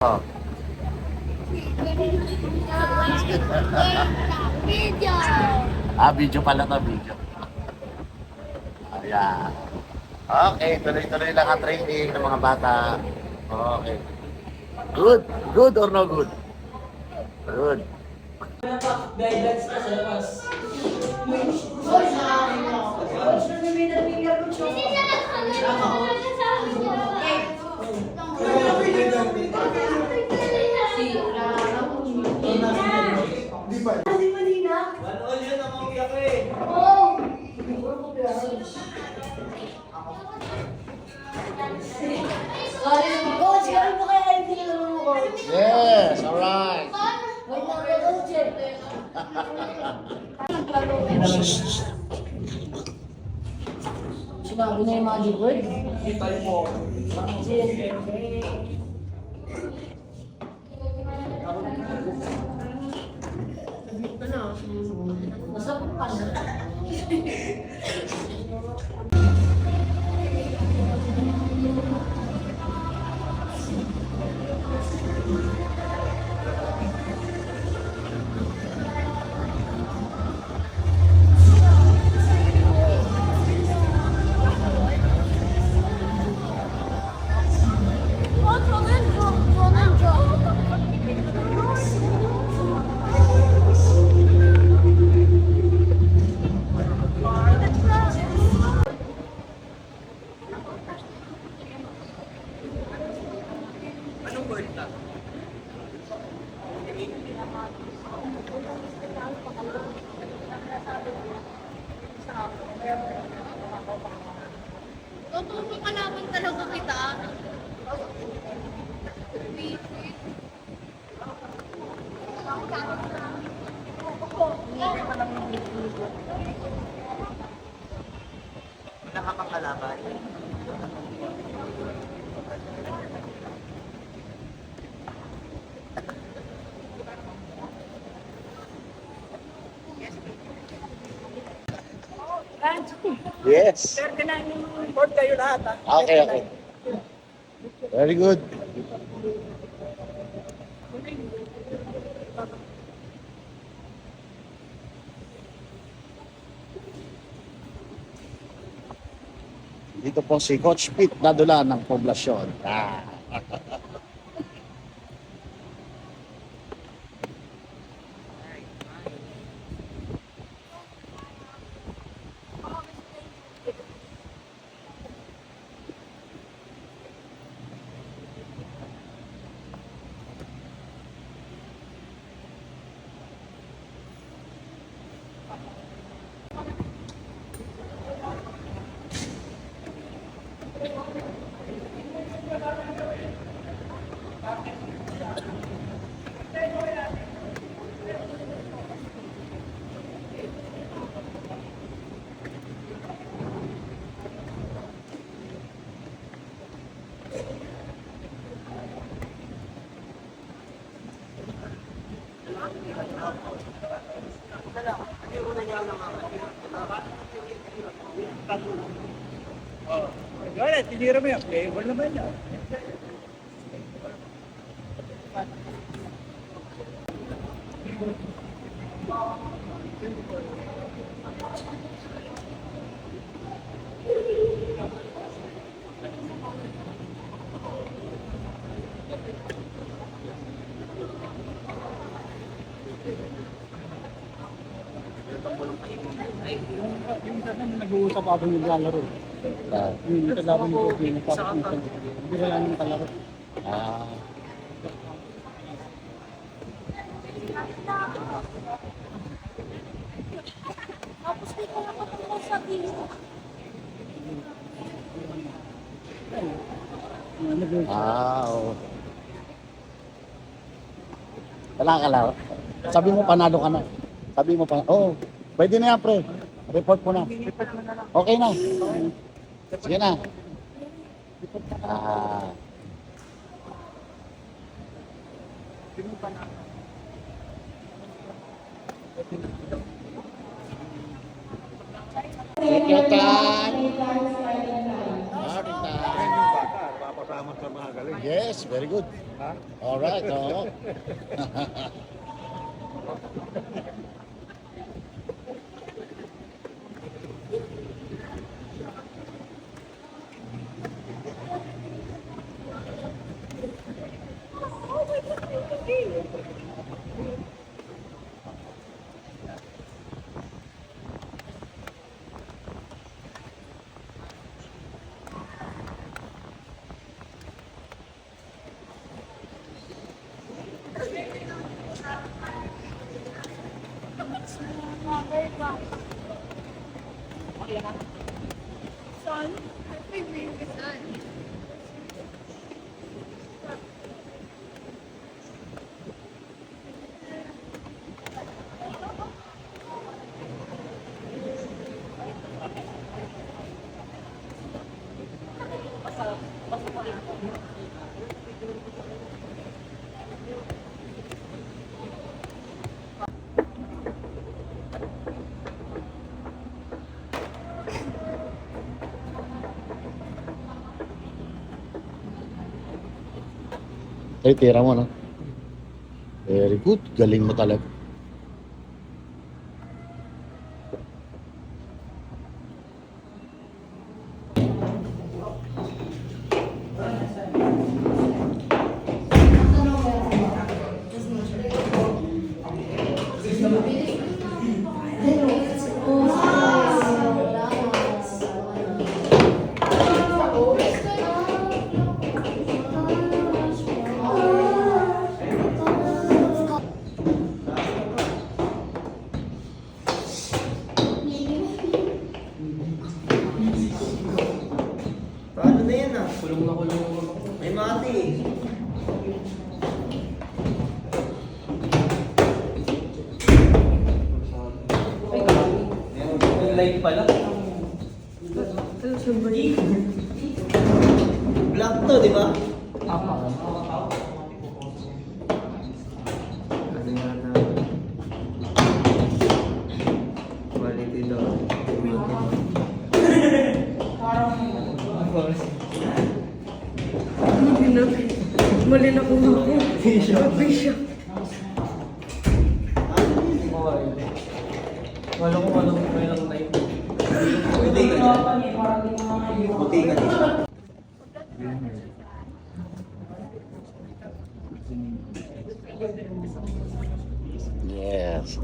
Oh. Video! Video pala to, video. Ayan. Okay, tuloy-tuloy lang ang training ng mga bata. Okay. Good? Good or no good? Good. Guidance ka sa labas. Ano yun ang umiyak eh? Coach, gawin mo kaya yung tinulungan mo, Coach? Yes, alright. Wait lang, Coach. Sinabi na yung magic word? Masarap pa na. Anong word na? Totoo kalaban talaga kita. Wala ka pang kalaban. Yes. 39 yung board kayo lahat ha. Okay, okay. Very good. Dito po si Coach Pete Dadula ng Poblasyon. Wala, tinira mo yan. Playable naman yan. Yung isa na nag-uusap habang naglalaro. Yung kalaban ni Kobe, nagpapapunta. Hindi wala nang kalaro. Ah. Tapos may kaya ko sa dito. Oo. Wala ka lang. Sabi mo panalo ka na. Sabi mo pa, oh, pwede na yan, pre. Report mo na. Okay na. Sige na. Ah. Take your time. Take your time. salamat sa mga galing. Yes, very good. Ha? Alright, oo. Son, may baby son. Ay, tira mo, no? Very good. Galing mo talaga. Paano na yan ah? Kulong na kulong. May mati eh. May light pala. Black to, di ba? Apa. Ano nga na? Quality daw. Mali na kung ako. Bisyo. Wala ko may lang tayo. Puti ka dyan. Puti ka dyan. Yes.